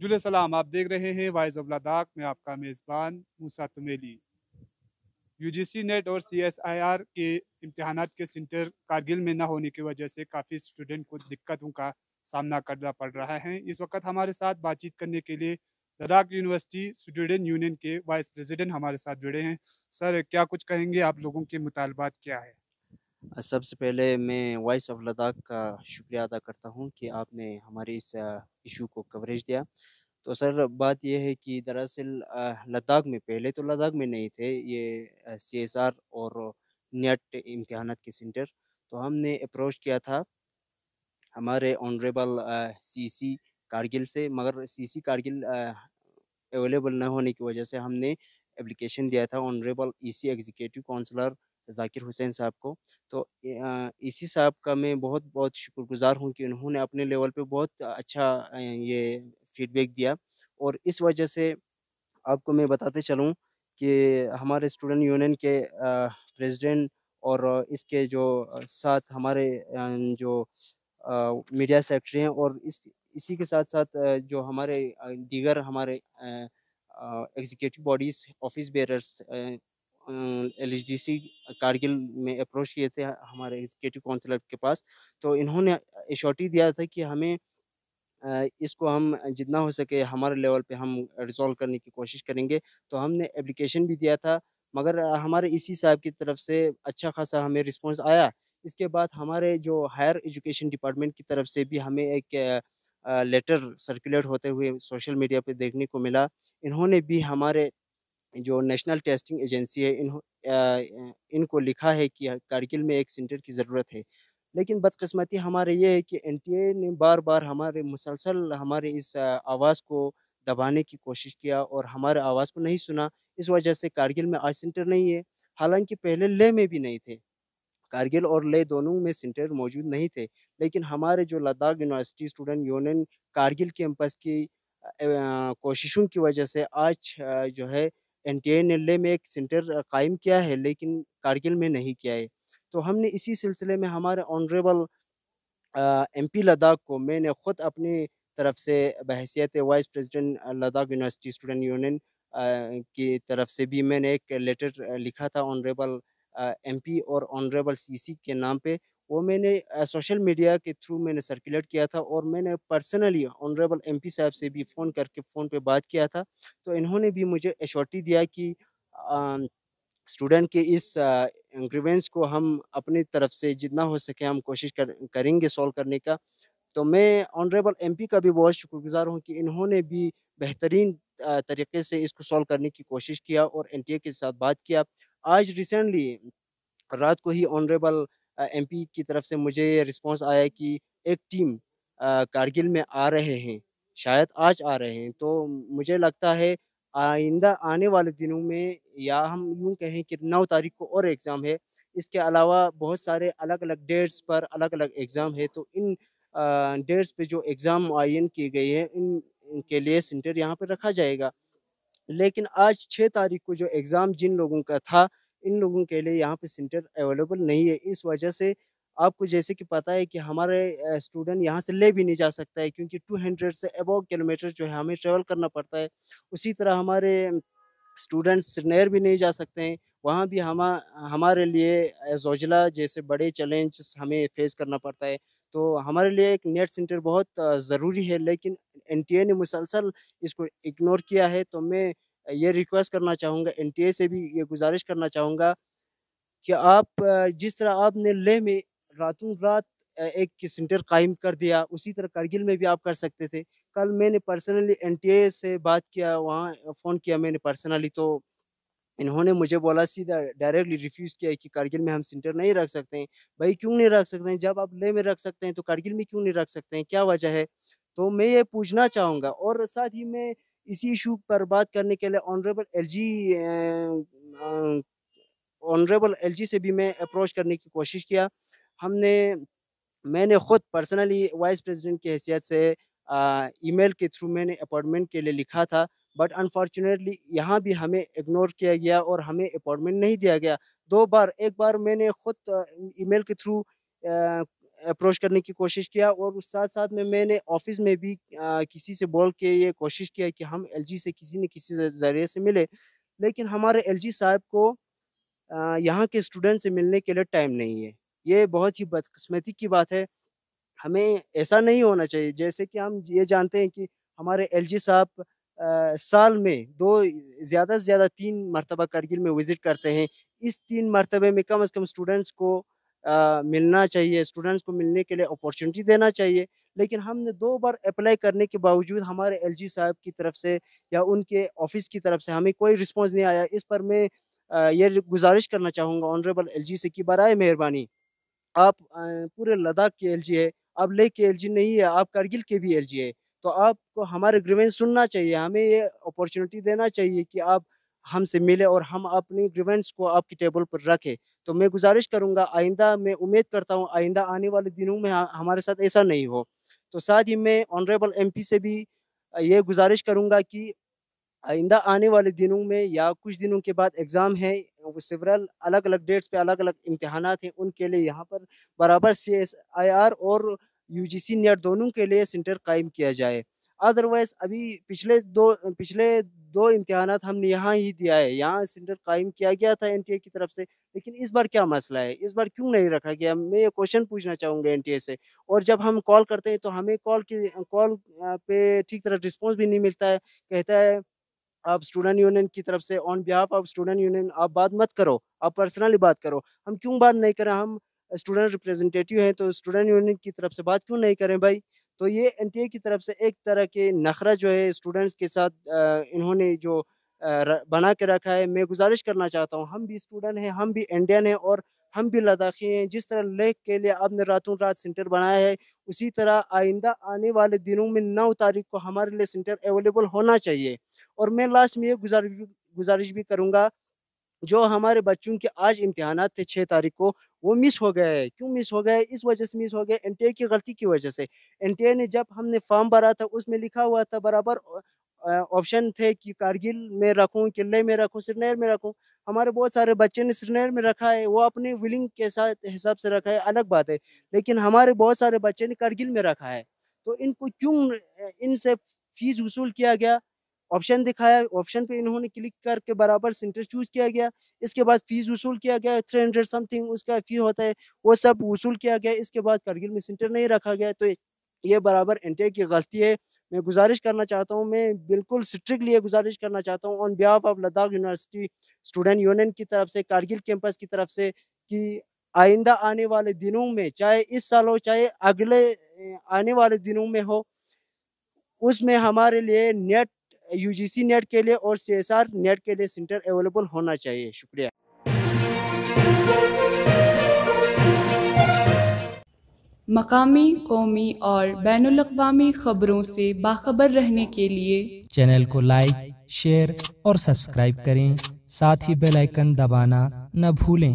جل سلام، آپ دیکھ رہے ہیں وائس آف لداخ میں آپ کا میزبان موسیٰ تمیلی۔ UGC نیٹ اور CSIR کے امتحانات کے سینٹر کارگل میں نہ ہونے کی وجہ سے کافی اسٹوڈنٹ کو دقتوں کا سامنا کرنا پڑ رہا ہے۔ اس وقت ہمارے ساتھ بات چیت کرنے کے لیے لداخ یونیورسٹی اسٹوڈنٹ یونین کے وائس پریزیڈنٹ ہمارے ساتھ جڑے ہیں۔ سر، کیا کچھ کہیں گے؟ آپ لوگوں کے مطالبات کیا ہے؟ سب سے پہلے میں وائس آف لداخ کا شکریہ ادا کرتا ہوں کہ آپ نے ہمارے اس ایشو کو کوریج دیا۔ تو سر، بات یہ ہے کہ دراصل لداخ میں پہلے تو لداخ میں نہیں تھے یہ CSR اور نیٹ امتحانات کے سینٹر۔ تو ہم نے اپروچ کیا تھا ہمارے آنریبل CC کارگل سے، مگر CC کارگل اویلیبل نہ ہونے کی وجہ سے ہم نے اپلیکیشن دیا تھا آنریبل EC ایگزیکٹو کونسلر ذاکر حسین صاحب کو۔ تو EC صاحب کا میں بہت بہت شکر گزار ہوں کہ انہوں نے اپنے لیول پہ بہت اچھا یہ فیڈ بیک دیا، اور اس وجہ سے آپ کو میں بتاتے چلوں کہ ہمارے اسٹوڈنٹ یونین کے پریزیڈنٹ اور اس کے جو ساتھ ہمارے جو میڈیا سیکٹری ہیں، اور اسی کے ساتھ ساتھ جو ہمارے دیگر ہمارے executive bodies office bearers LHDC Kargil میں اپروچ کیے تھے ہمارے ایگزیکٹو کونسلر کے پاس۔ تو انہوں نے ایشورٹی دیا تھا کہ ہمیں اس کو ہم جتنا ہو سکے ہمارے لیول پہ ہم ریزالو کرنے کی کوشش کریں گے۔ تو ہم نے اپلیکیشن بھی دیا تھا، مگر ہمارے EC صاحب کی طرف سے اچھا خاصا ہمیں رسپانس آیا۔ اس کے بعد ہمارے جو ہائر ایجوکیشن ڈپارٹمنٹ کی طرف سے بھی ہمیں ایک لیٹر سرکولیٹ ہوتے ہوئے سوشل میڈیا پہ دیکھنے کو ملا۔ انہوں نے بھی ہمارے جو نیشنل ٹیسٹنگ ایجنسی ہے ان کو لکھا ہے کہ کارگل میں ایک سینٹر کی ضرورت ہے۔ لیکن بدقسمتی ہمارے یہ ہے کہ NTA نے بار بار ہمارے مسلسل ہمارے اس آواز کو دبانے کی کوشش کیا اور ہمارے آواز کو نہیں سنا۔ اس وجہ سے کارگل میں آج سینٹر نہیں ہے، حالانکہ پہلے لے میں بھی نہیں تھے، کارگل اور لے دونوں میں سینٹر موجود نہیں تھے۔ لیکن ہمارے جو Ladakh university student union Kargil campus کی کوششوں کی وجہ سے آج جو ہے NTA نے لے میں ایک سینٹر قائم کیا ہے، لیکن کارگل میں نہیں کیا ہے۔ تو ہم نے اسی سلسلے میں ہمارے آنریبل MP لداخ کو میں نے خود اپنی طرف سے بحیثیت vice president Ladakh university student union کی طرف سے بھی میں نے ایک لیٹر لکھا تھا آنریبل MP اور آنریبل CC کے نام پہ۔ وہ میں نے سوشل میڈیا کے تھرو میں نے سرکولیٹ کیا تھا، اور میں نے پرسنلی آنریبل MP صاحب سے بھی فون کر کے فون پہ بات کیا تھا۔ تو انہوں نے بھی مجھے ایشورٹی دیا کہ اسٹوڈنٹ کے اس گریونس کو ہم اپنی طرف سے جتنا ہو سکے ہم کوشش کریں گے سولو کرنے کا۔ تو میں آنریبل MP کا بھی بہت شکر گزار ہوں کہ انہوں نے بھی بہترین طریقے سے اس کو سولو کرنے کی کوشش کیا اور NTA کے ساتھ بات کیا۔ آج ریسنٹلی رات کو ہی آنریبل MP کی طرف سے مجھے یہ رسپانس آیا کہ ایک ٹیم کارگل میں آ رہے ہیں، شاید آج آ رہے ہیں۔ تو مجھے لگتا ہے آئندہ آنے والے دنوں میں، یا ہم یوں کہیں کہ 9 تاریخ کو اور ایگزام ہے، اس کے علاوہ بہت سارے الگ الگ ڈیٹس پر الگ الگ ایگزام ہے۔ تو ان ڈیٹس پہ جو ایگزام معین کیے گئے ہیں ان کے لیے سینٹر یہاں پہ رکھا جائے گا۔ لیکن آج 6 تاریخ کو جو ایگزام جن لوگوں کا تھا، ان لوگوں کے لیے یہاں پہ سینٹر اویلیبل نہیں ہے۔ اس وجہ سے آپ کو جیسے کہ پتہ ہے کہ ہمارے اسٹوڈنٹ یہاں سے لے بھی نہیں جا سکتا ہے، کیونکہ 200 سے ابو کلومیٹر جو ہے ہمیں ٹریول کرنا پڑتا ہے۔ اسی طرح ہمارے اسٹوڈنٹس سرنیر بھی نہیں جا سکتے ہیں، وہاں بھی ہمارے لیے زوجلا جیسے بڑے چیلنجز ہمیں فیس کرنا پڑتا ہے۔ تو ہمارے لیے ایک نیٹ سینٹر بہت ضروری ہے، لیکن NTA نے مسلسل اس کو اگنور کیا ہے۔ تو میں یہ ریکویسٹ کرنا چاہوں گا، NTA سے بھی یہ گزارش کرنا چاہوں گا کہ آپ جس طرح آپ نے لے میں راتوں رات ایک سینٹر قائم کر دیا، اسی طرح کرگل میں بھی آپ کر سکتے تھے۔ کل میں نے پرسنلی NTA سے بات کیا، وہاں فون کیا میں نے پرسنلی، تو انہوں نے مجھے بولا سیدھا ڈائریکٹلی ریفیوز کیا کہ کرگل میں ہم سینٹر نہیں رکھ سکتے ہیں۔ بھائی کیوں نہیں رکھ سکتے ہیں؟ جب آپ لے میں رکھ سکتے ہیں تو کرگل میں کیوں نہیں رکھ سکتے ہیں؟ کیا وجہ ہے؟ تو میں یہ پوچھنا چاہوں گا، اور ساتھ ہی میں اسی ایشو پر بات کرنے کے لیے آنریبل LG سے بھی میں اپروچ کرنے کی کوشش کیا۔ میں نے خود پرسنلی وائس پریزیڈنٹ کی حیثیت سے ای میل کے تھرو میں نے اپائنٹمنٹ کے لیے لکھا تھا، بٹ انفارچونیٹلی یہاں بھی ہمیں اگنور کیا گیا اور ہمیں اپائنٹمنٹ نہیں دیا گیا 2 بار۔ ایک بار میں نے خود ای میل کے تھرو اپروچ کرنے کی کوشش کیا، اور اس ساتھ ساتھ میں نے آفس میں بھی کسی سے بول کے یہ کوشش کیا کہ ہم ایل جی سے کسی نہ کسی ذریعے سے ملے، لیکن ہمارے ایل جی صاحب کو یہاں کے اسٹوڈنٹ سے ملنے کے لیے ٹائم نہیں ہے۔ یہ بہت ہی بدقسمتی کی بات ہے، ہمیں ایسا نہیں ہونا چاہیے۔ جیسے کہ ہم یہ جانتے ہیں کہ ہمارے ایل جی صاحب سال میں زیادہ سے زیادہ 3 مرتبہ کرگل میں وزٹ کرتے ہیں۔ اس 3 مرتبے میں کم از کم اسٹوڈنٹس کو ملنا چاہیے، اسٹوڈنٹس کو ملنے کے لیے اپورچونٹی دینا چاہیے، لیکن ہم نے 2 بار اپلائی کرنے کے باوجود ہمارے ایل جی صاحب کی طرف سے یا ان کے آفس کی طرف سے ہمیں کوئی رسپانس نہیں آیا۔ اس پر میں یہ گزارش کرنا چاہوں گا آنریبل ایل جی سے کہ برائے مہربانی آپ پورے لداخ کے ایل جی ہے، آپ لے کے ایل جی نہیں ہے، آپ کرگل کے بھی ایل جی ہے، تو آپ کو ہمارے گریوینس سننا چاہیے، ہمیں یہ اپورچونٹی دینا چاہیے کہ آپ ہم سے ملے اور ہم اپنی گریوینس کو آپ کی ٹیبل پر رکھیں۔ تو میں گزارش کروں گا آئندہ، میں امید کرتا ہوں آئندہ آنے والے دنوں میں ہمارے ساتھ ایسا نہیں ہو۔ تو ساتھ ہی میں آنریبل ایم پی سے بھی یہ گزارش کروں گا کہ آئندہ آنے والے دنوں میں یا کچھ دنوں کے بعد ایگزام ہے، سیورل الگ الگ ڈیٹس پہ الگ الگ امتحانات ہیں، ان کے لیے یہاں پر برابر CSIR اور UGC نیٹ دونوں کے لیے سینٹر قائم کیا جائے۔ ادروائز ابھی پچھلے دو امتحانات ہم نے یہاں ہی دیا ہے، یہاں سینٹر قائم کیا گیا تھا NTA کی طرف سے، لیکن اس بار کیا مسئلہ ہے، اس بار کیوں نہیں رکھا گیا؟ میں یہ کوشچن پوچھنا چاہوں گا NTA سے۔ اور جب ہم کال کرتے ہیں تو ہمیں کال پہ ٹھیک طرح رسپانس بھی نہیں ملتا ہے، کہتا ہے آپ اسٹوڈنٹ یونین کی طرف سے آن بیہاف آف اسٹوڈنٹ یونین آپ بات مت کرو، آپ پرسنلی بات کرو۔ ہم کیوں بات نہیں کریں؟ ہم اسٹوڈنٹ ریپریزنٹیٹیو ہیں، تو اسٹوڈنٹ یونین کی طرف سے بات کیوں نہیں کریں بھائی؟ تو یہ NTA کی طرف سے ایک طرح کے نخرہ جو ہے اسٹوڈنٹس کے ساتھ انہوں نے جو بنا کے رکھا ہے۔ میں گزارش کرنا چاہتا ہوں، ہم بھی اسٹوڈنٹ ہیں، ہم بھی انڈین ہیں، اور ہم بھی لداخی ہیں۔ جس طرح لیک کے لیے آپ نے راتوں رات سینٹر بنایا ہے، اسی طرح آئندہ آنے والے دنوں میں 9 تاریخ کو ہمارے لیے سینٹر اویلیبل ہونا چاہیے۔ اور میں لاسٹ میں یہ گزارش بھی کروں گا، جو ہمارے بچوں کے آج امتحانات تھے 6 تاریخ کو، وہ مس ہو گئے۔ کیوں مس ہو گئے؟ اس وجہ سے مس ہو گئے NTA کی غلطی کی وجہ سے۔ NTA نے جب ہم نے فارم بھرا تھا اس میں لکھا ہوا تھا برابر آپشن تھے کہ کارگل میں رکھوں، قلعے میں رکھوں، سرینگر میں رکھوں۔ ہمارے بہت سارے بچے نے سرینگر میں رکھا ہے، وہ اپنے ولنگ کے ساتھ حساب سے رکھا ہے، الگ بات ہے، لیکن ہمارے بہت سارے بچے نے کرگل میں رکھا ہے۔ تو ان کو کیوں ان سے فیس وصول کیا گیا؟ آپشن دکھایا، آپشن پہ انہوں نے کلک کر کے برابر سینٹر چوز کیا گیا، اس کے بعد فیس وصول کیا گیا 300 سم تھنگ اس کا فی ہوتا ہے، وہ سب وصول کیا گیا، اس کے بعد کرگل میں سینٹر نہیں رکھا گیا۔ تو یہ برابر NTA کی غلطی ہے۔ میں گزارش کرنا چاہتا ہوں، میں بالکل اسٹرکٹلی یہ گزارش کرنا چاہتا ہوں on behalf of Ladakh university student union کی طرف سے، کارگل کیمپس کی طرف سے، کہ آئندہ آنے والے دنوں میں، چاہے اس سال ہو چاہے اگلے آنے والے دنوں میں ہو، اس میں ہمارے لیے نیٹ UGC نیٹ کے لیے اور CSR نیٹ کے لیے سینٹر اویلیبل ہونا چاہیے۔ شکریہ۔ مقامی، قومی اور بین الاقوامی خبروں سے باخبر رہنے کے لیے چینل کو لائک، شیئر اور سبسکرائب کریں، ساتھ ہی بیل آئیکن دبانا نہ بھولیں۔